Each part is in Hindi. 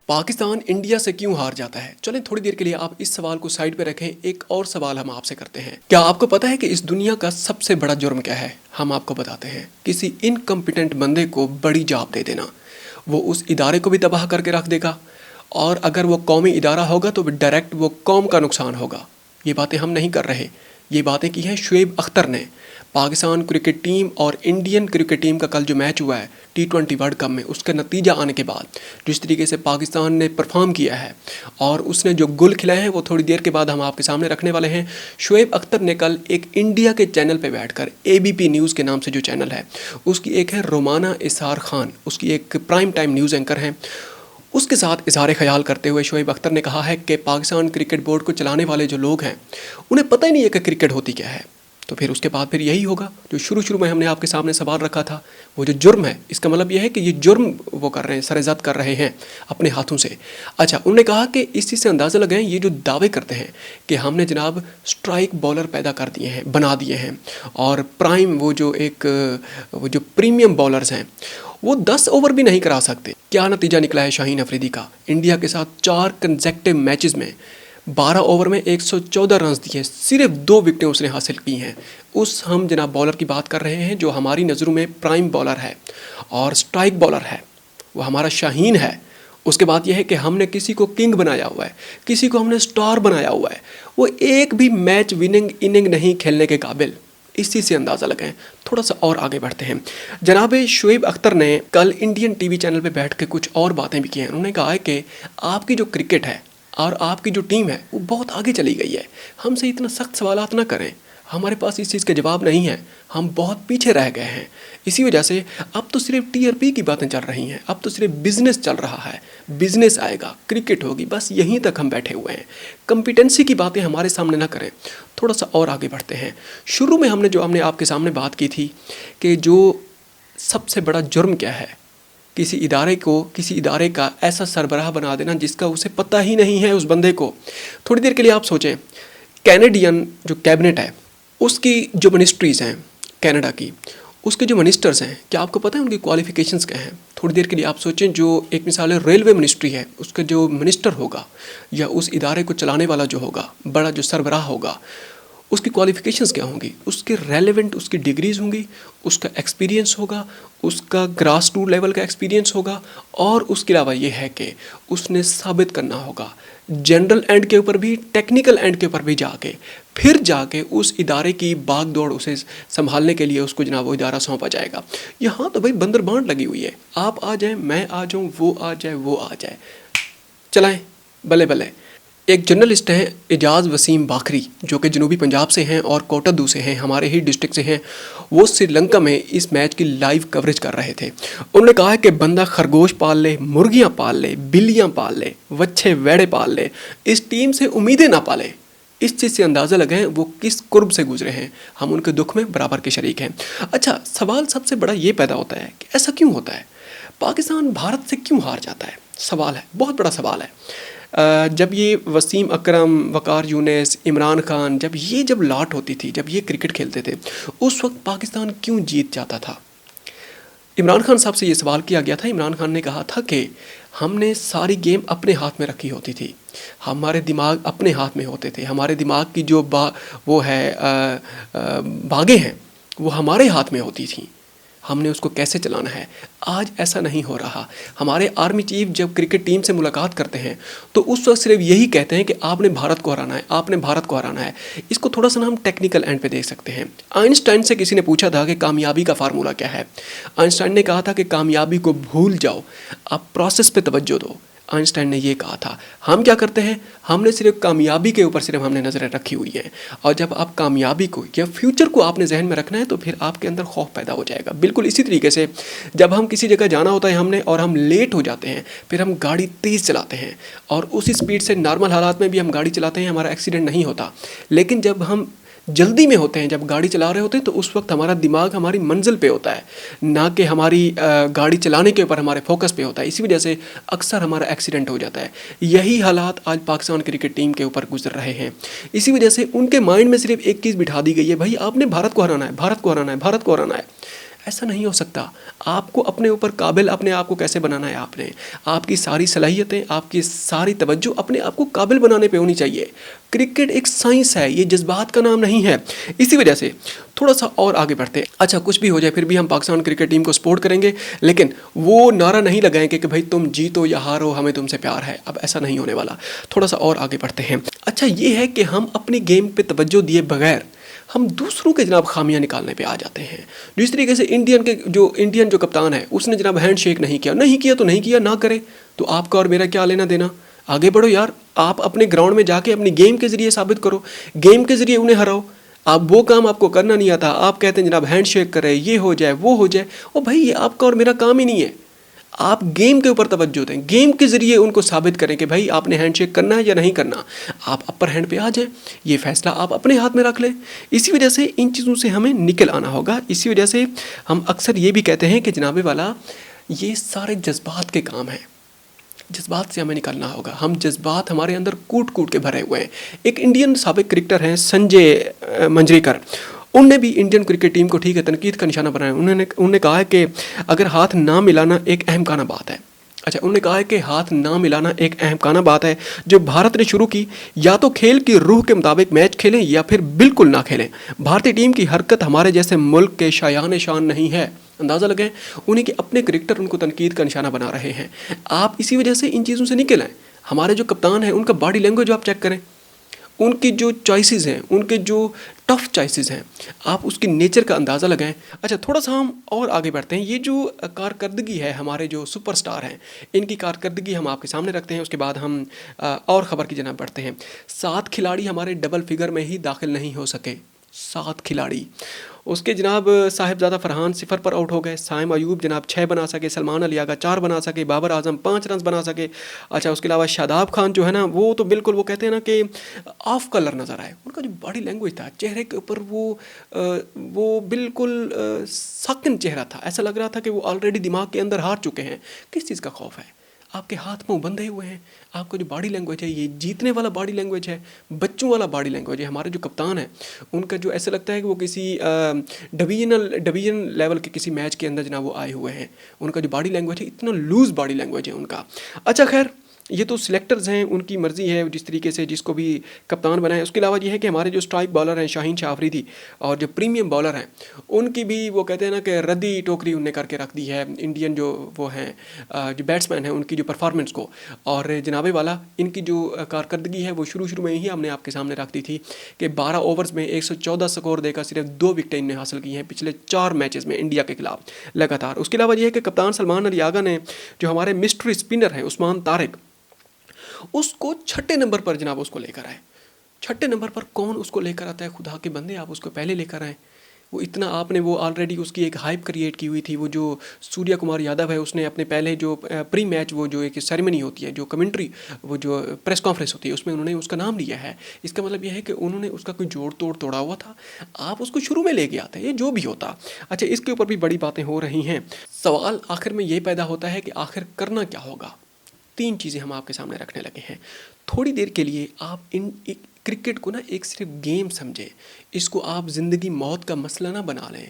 पाकिस्तान इंडिया से क्यों हार जाता है? चलें थोड़ी देर के लिए आप इस सवाल को साइड पे रखें, एक और सवाल हम आपसे करते हैं। क्या आपको पता है कि इस दुनिया का सबसे बड़ा जुर्म क्या है? हम आपको बताते हैं। किसी इनकम्पिटेंट बंदे को बड़ी जॉब दे देना। वो उस इदारे को भी तबाह करके रख देगा, और अगर वो कौमी इदारा होगा तो डायरेक्ट वो कौम का नुकसान होगा। ये बातें हम नहीं कर रहे, ये बातें की हैं शुएब अख्तर ने। पाकिस्तान क्रिकेट टीम और इंडियन क्रिकेट टीम का कल जो मैच हुआ है T20 वर्ल्ड कप में, उसका नतीजा आने के बाद जिस तरीके से पाकिस्तान ने परफॉर्म किया है और उसने जो गुल खिलाए हैं वो थोड़ी देर के बाद हम आपके सामने रखने वाले हैं। शुएब अख्तर ने कल एक इंडिया के चैनल पे बैठकर, ABP न्यूज़ के नाम से जो चैनल है उसकी एक है रोमाना इसार खान, उसकी एक प्राइम टाइम न्यूज़ एंकर हैं, उसके साथ इजहार ख्याल करते हुए शुएब अख्तर ने कहा है कि पाकिस्तान क्रिकेट बोर्ड को चलाने वाले जो लोग हैं उन्हें पता ही नहीं है कि क्रिकेट होती क्या है। तो फिर उसके बाद फिर यही होगा जो शुरू में हमने आपके सामने सवाल रखा था, वो जो जुर्म है, इसका मतलब यह है कि ये जुर्म वो कर रहे हैं, सरज़द कर रहे हैं अपने हाथों से। अच्छा, उन्होंने कहा कि इस चीज़ से अंदाज़ा लगाएं, ये जो दावे करते हैं कि हमने जनाब स्ट्राइक बॉलर पैदा कर दिए हैं, बना दिए हैं, और प्राइम वो जो प्रीमियम बॉलर्स हैं वो 10 ओवर भी नहीं करा सकते। क्या नतीजा निकला है शाहीन अफरीदी का? इंडिया के साथ 4 कंसेक्टिव मैचेस में 12 ओवर में 114 रन दिए, सिर्फ 2 विकेटें उसने हासिल की हैं। उस हम जनाब बॉलर की बात कर रहे हैं जो हमारी नज़रों में प्राइम बॉलर है और स्ट्राइक बॉलर है, वो हमारा शाहीन है। उसके बाद यह है कि हमने किसी को किंग बनाया हुआ है, किसी को हमने स्टार बनाया हुआ है, वो एक भी मैच विनिंग इनिंग नहीं खेलने के काबिल। इस चीज़ से अंदाज़ा लगाएं। थोड़ा सा और आगे बढ़ते हैं। जनाब शुएब अख्तर ने कल इंडियन TV चैनल पे बैठ के कुछ और बातें भी की हैं। उन्होंने कहा है कि आपकी जो क्रिकेट है और आपकी जो टीम है वो बहुत आगे चली गई है, हमसे इतना सख्त सवालात ना करें, हमारे पास इस चीज़ के जवाब नहीं है, हम बहुत पीछे रह गए हैं। इसी वजह से अब तो सिर्फ TRP की बातें चल रही हैं, अब तो सिर्फ बिज़नेस चल रहा है, बिज़नेस आएगा, क्रिकेट होगी, बस यहीं तक हम बैठे हुए हैं। कम्पिटेंसी की बातें हमारे सामने ना करें। थोड़ा सा और आगे बढ़ते हैं। शुरू में हमने आपके सामने बात की थी कि जो सबसे बड़ा जुर्म क्या है, किसी इदारे का ऐसा सरबराह बना देना जिसका उसे पता ही नहीं है उस बंदे को। थोड़ी देर के लिए आप सोचें, कैनेडियन जो कैबिनेट है उसकी जो मिनिस्ट्रीज़ हैं कनाडा की, उसके जो मिनिस्टर्स हैं, क्या आपको पता है उनकी क्वालिफ़िकेशंस क्या हैं? थोड़ी देर के लिए आप सोचें, जो एक मिसाल है रेलवे मिनिस्ट्री है, उसका जो मिनिस्टर होगा या उस इदारे को चलाने वाला जो होगा, बड़ा जो सरबराह होगा, उसकी क्वालिफ़िकेशंस क्या होंगी? उसके रेलेवेंट उसकी डिग्रीज़ होंगी, उसका एक्सपीरियंस होगा, उसका ग्रास रूट लेवल का एक्सपीरियंस होगा, और उसके अलावा ये है कि उसने साबित करना होगा जनरल एंड के ऊपर भी, टेक्निकल एंड के ऊपर भी फिर जाके उस इदारे की बाग दौड़ उसे संभालने के लिए उसको जनाब वो इदारा सौंपा जाएगा। यहाँ तो भाई बंदर बांट लगी हुई है, आप आ जाएँ, मैं आ जाऊँ, वो आ जाए, वो आ जाए, चलाएँ बल्ले बल्ले। एक जर्नलिस्ट हैं एजाज़ वसीम बाखरी, जो कि जनूबी पंजाब से हैं और कोटादू से हैं, हमारे ही डिस्ट्रिक्ट से हैं। वो श्रीलंका में इस मैच की लाइव कवरेज कर रहे थे। उन्होंने कहा है कि बंदा खरगोश पाल ले, मुर्गियां पाल ले, बिल्लियां पाल ले, वच्छे वेड़े पाल ले, इस टीम से उम्मीदें ना पाले। इस चीज़ से अंदाज़ा लगाएं वो किस कुर्ब से गुजरे हैं। हम उनके दुख में बराबर के शरीक हैं। अच्छा, सवाल सबसे बड़ा ये पैदा होता है कि ऐसा क्यों होता है, पाकिस्तान भारत से क्यों हार जाता है? सवाल है, बहुत बड़ा सवाल है। जब ये वसीम अकरम, वकार यूनिस, इमरान खान, जब लॉट होती थी, जब ये क्रिकेट खेलते थे, उस वक्त पाकिस्तान क्यों जीत जाता था? इमरान खान साहब से ये सवाल किया गया था। इमरान खान ने कहा था कि हमने सारी गेम अपने हाथ में रखी होती थी, हमारे दिमाग अपने हाथ में होते थे, हमारे दिमाग की जो बागें हैं वो हमारे हाथ में होती थी, हमने उसको कैसे चलाना है। आज ऐसा नहीं हो रहा। हमारे आर्मी चीफ जब क्रिकेट टीम से मुलाकात करते हैं तो उस वक्त सिर्फ यही कहते हैं कि आपने भारत को हराना है, आपने भारत को हराना है। इसको थोड़ा सा हम टेक्निकल एंड पे देख सकते हैं। आइंस्टाइन से किसी ने पूछा था कि कामयाबी का फार्मूला क्या है। आइंस्टाइन ने कहा था कि कामयाबी को भूल जाओ, आप प्रोसेस पे तवज्जो दो। आइंस्टाइन ने ये कहा था। हम क्या करते हैं, हमने सिर्फ कामयाबी के ऊपर सिर्फ हमने नज़रें रखी हुई हैं, और जब आप कामयाबी को या फ्यूचर को आपने जहन में रखना है तो फिर आपके अंदर खौफ पैदा हो जाएगा। बिल्कुल इसी तरीके से जब हम किसी जगह जाना होता है हमने, और हम लेट हो जाते हैं, फिर हम गाड़ी तेज़ चलाते हैं और उसी स्पीड से नॉर्मल हालात में भी हम गाड़ी चलाते हैं, हमारा एक्सीडेंट नहीं होता। लेकिन जब हम जल्दी में होते हैं, जब गाड़ी चला रहे होते हैं, तो उस वक्त हमारा दिमाग हमारी मंजिल पे होता है, ना कि हमारी गाड़ी चलाने के ऊपर हमारे फोकस पे होता है। इसी वजह से अक्सर हमारा एक्सीडेंट हो जाता है। यही हालात आज पाकिस्तान क्रिकेट टीम के ऊपर गुजर रहे हैं। इसी वजह से उनके माइंड में सिर्फ एक चीज़ बिठा दी गई है, भाई आपने भारत को हराना है, भारत को हराना है, भारत को हराना है। ऐसा नहीं हो सकता। आपको अपने ऊपर काबिल अपने आप को कैसे बनाना है, आपने आपकी सारी सलाहियतें, आपकी सारी तवज्जो अपने आप को काबिल बनाने पे होनी चाहिए। क्रिकेट एक साइंस है, ये जज्बात का नाम नहीं है। इसी वजह से थोड़ा सा और आगे बढ़ते हैं। अच्छा, कुछ भी हो जाए फिर भी हम पाकिस्तान क्रिकेट टीम को सपोर्ट करेंगे, लेकिन वो नारा नहीं लगाएंगे कि भाई तुम जीतो या हारो हमें तुमसे प्यार है। अब ऐसा नहीं होने वाला। थोड़ा सा और आगे बढ़ते हैं। अच्छा, ये है कि हम अपनी गेम पे तवज्जो दिए बगैर हम दूसरों के जनाब खामियां निकालने पे आ जाते हैं। जिस तरीके से इंडियन जो कप्तान है उसने जनाब हैंड शेक नहीं किया, नहीं किया तो नहीं किया, ना करे तो आपका और मेरा क्या लेना देना। आगे बढ़ो यार, आप अपने ग्राउंड में जाके अपनी गेम के जरिए साबित करो, गेम के जरिए उन्हें हराओ। आप वो काम आपको करना नहीं आता, आप कहते हैं जनाब हैंड शेक करे, ये हो जाए वो हो जाए। ओ भाई, ये आपका और मेरा काम ही नहीं है। आप गेम के ऊपर तवज्जो दें, गेम के जरिए उनको साबित करें कि भाई आपने हैंडशेक करना है या नहीं करना। आप अपर हैंड पे आ जाएं, ये फैसला आप अपने हाथ में रख लें। इसी वजह से इन चीज़ों से हमें निकल आना होगा। इसी वजह से हम अक्सर ये भी कहते हैं कि जनाबे वाला ये सारे जज्बात के काम हैं, जज्बात से हमें निकलना होगा। हम जज्बात हमारे अंदर कूट कूट के भरे हुए हैं। एक इंडियन साबिक क्रिकेटर हैं संजय मंजरेकर, उनने भी इंडियन क्रिकेट टीम को ठीक है तनकीद का निशाना बनाया। उन्होंने कहा है कि अगर हाथ ना मिलाना एक अहम काना बात है। अच्छा, उन्होंने कहा है कि हाथ ना मिलाना एक अहम काना बात है जो भारत ने शुरू की। या तो खेल की रूह के मुताबिक मैच खेलें या फिर बिल्कुल ना खेलें। भारतीय टीम की हरकत हमारे जैसे मुल्क के शायान शान नहीं है। अंदाज़ा लगाएं, उन्हीं के अपने क्रिकेटर उनको तनकीद का निशाना बना रहे हैं। आप इसी वजह से इन चीज़ों से निकल आए। हमारे जो कप्तान हैं उनका बॉडी लैंग्वेज आप चेक करें, उनकी जो चॉइसेस हैं, उनके जो टफ चॉइसेस हैं, आप उसकी नेचर का अंदाज़ा लगाएं। अच्छा, थोड़ा सा हम और आगे बढ़ते हैं। ये जो कारकर्दगी है, हमारे जो सुपरस्टार हैं इनकी कारकर्दगी हम आपके सामने रखते हैं। उसके बाद हम और ख़बर की जनाब बढ़ते हैं। 7 खिलाड़ी हमारे डबल फिगर में ही दाखिल नहीं हो सके। 7 खिलाड़ी। उसके जनाब साहिबजादा फरहान 0 पर आउट हो गए। साइम अयूब जनाब 6 बना सके, सलमान अली आगा 4 बना सके, बाबर आजम 5 रन बना सके। अच्छा, उसके अलावा शादाब खान जो है ना, वो तो बिल्कुल वो कहते हैं ना कि ऑफ कलर नज़र आए। उनका जो बॉडी लैंग्वेज था, चेहरे के ऊपर वो बिल्कुल साकिन चेहरा था। ऐसा लग रहा था कि वो ऑलरेडी दिमाग के अंदर हार चुके हैं। किस चीज़ का खौफ है? आपके हाथ मुंह बंधे हुए हैं। आपका जो बॉडी लैंग्वेज है ये जीतने वाला बॉडी लैंग्वेज है, बच्चों वाला बॉडी लैंग्वेज है। हमारे जो कप्तान है उनका जो ऐसा लगता है कि वो किसी डिवीजन लेवल के किसी मैच के अंदर जना वो आए हुए हैं। उनका जो बॉडी लैंग्वेज है, इतना लूज़ बॉडी लैंग्वेज है उनका। अच्छा खैर, ये तो सिलेक्टर्स हैं, उनकी मर्ज़ी है जिस तरीके से जिसको भी कप्तान बनाए। उसके अलावा ये है कि हमारे जो स्ट्राइक बॉलर हैं शाहीन शाह अफरीदी और जो प्रीमियम बॉलर हैं उनकी भी वो कहते हैं ना कि रद्दी टोकरी उनने करके रख दी है इंडियन जो वो हैं जो बैट्समैन हैं उनकी जो परफॉर्मेंस को। और जनाबे वाला इनकी जो कारकर्दगी है वो शुरू में ही हमने आपके सामने रख दी थी कि 12 ओवर्स में 114 स्कोर देकर सिर्फ 2 विकेटें इन्हें हासिल की हैं पिछले 4 मैचेस में इंडिया के खिलाफ लगातार। उसके अलावा ये है कि कप्तान सलमान अली आगा ने जो हमारे मिस्ट्री स्पिनर हैं उस्मान तारिक, उसको 6 नंबर पर जनाब उसको लेकर आए। 6 नंबर पर कौन उसको लेकर आता है? खुदा के बंदे, आप उसको पहले लेकर आए। वो इतना आपने वो ऑलरेडी उसकी एक हाइप क्रिएट की हुई थी। वो जो सूर्या कुमार यादव है उसने अपने पहले जो प्री मैच वो जो एक सेरेमनी होती है, जो कमेंट्री, वो जो प्रेस कॉन्फ्रेंस होती है, उसमें उन्होंने उसका नाम लिया है। इसका मतलब यह है कि उन्होंने उसका कोई जोड़ तोड़ तोड़ा हुआ था। आप उसको शुरू में लेके आते हैं, ये जो भी होता। अच्छा, इसके ऊपर भी बड़ी बातें हो रही हैं। सवाल आखिर में ये पैदा होता है कि आखिर करना क्या होगा। 3 चीज़ें हम आपके सामने रखने लगे हैं। थोड़ी देर के लिए आप क्रिकेट को ना एक सिर्फ गेम समझें, इसको आप ज़िंदगी मौत का मसला ना बना लें।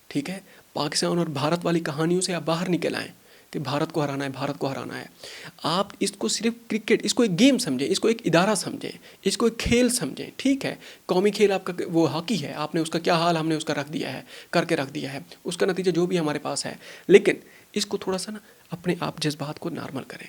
ठीक है, पाकिस्तान और भारत वाली कहानियों से आप बाहर निकल आएँ कि भारत को हराना है, भारत को हराना है। आप इसको सिर्फ क्रिकेट, इसको एक गेम समझें, इसको एक इदारा समझें, इसको एक खेल समझें। ठीक है, कौमी खेल आपका वो हॉकी है, आपने उसका क्या हाल हमने उसका रख दिया है, करके रख दिया है, उसका नतीजा जो भी हमारे पास है। लेकिन इसको थोड़ा सा ना अपने आप जज्बात को नॉर्मल करें।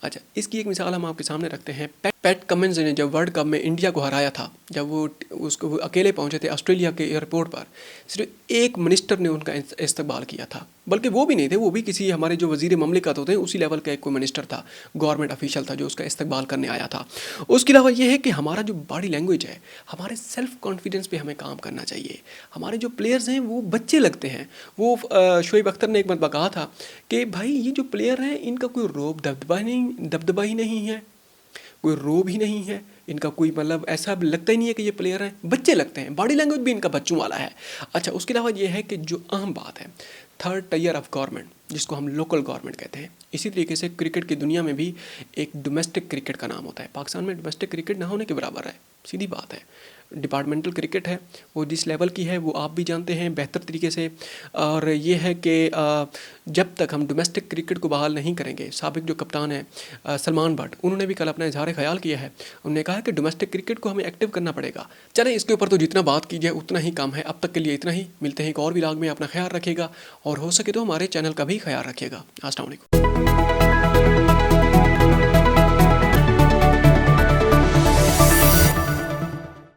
अच्छा, इसकी एक मिसाल हम आपके सामने रखते हैं। पैट कमिंस ने जब वर्ल्ड कप में इंडिया को हराया था, जब वो अकेले पहुंचे थे ऑस्ट्रेलिया के एयरपोर्ट पर, सिर्फ एक मिनिस्टर ने उनका इस्तकबाल किया था। बल्कि वो भी नहीं थे, वो भी किसी हमारे जो वजीर ममलिकत होते हैं उसी लेवल का एक कोई मिनिस्टर था, गवर्नमेंट ऑफिशियल था जो उसका इस्तकबाल करने आया था। उसके अलावा ये है कि हमारा जो बॉडी लैंग्वेज है, हमारे सेल्फ कॉन्फिडेंस पे हमें काम करना चाहिए। हमारे जो प्लेयर्स हैं वो बच्चे लगते हैं। वो शोएब अख्तर ने एक मरतबा कहा था कि भाई ये जो प्लेयर हैं इनका कोई रोब दबदबा ही नहीं है, कोई रोब ही नहीं है इनका, कोई मतलब ऐसा लगता ही नहीं है कि ये प्लेयर हैं, बच्चे लगते हैं। बॉडी लैंग्वेज भी इनका बच्चों वाला है। अच्छा, उसके अलावा ये है कि जो अहम बात है, 3rd टायर ऑफ गवर्नमेंट, जिसको हम लोकल गवर्नमेंट कहते हैं। इसी तरीके से क्रिकेट की दुनिया में भी एक डोमेस्टिक क्रिकेट का नाम होता है। पाकिस्तान में डोमेस्टिक क्रिकेट ना होने के बराबर है, सीधी बात है। डिपार्टमेंटल क्रिकेट है वो जिस लेवल की है वो आप भी जानते हैं बेहतर तरीके से। और ये है कि जब तक हम डोमेस्टिक क्रिकेट को बहाल नहीं करेंगे, साबिक जो कप्तान है सलमान बट, उन्होंने भी कल अपना इजहार ख्याल किया है। उन्होंने कहा कि डोमेस्टिक क्रिकेट को हमें एक्टिव करना पड़ेगा। चलें, इसके ऊपर तो जितना बात की जाए उतना ही कम है। अब तक के लिए इतना ही, मिलते हैं एक और व्लॉग में। अपना ख्याल रखिएगा और हो सके तो हमारे चैनल का भी ख्याल रखिएगा। अस्सलाम वालेकुम।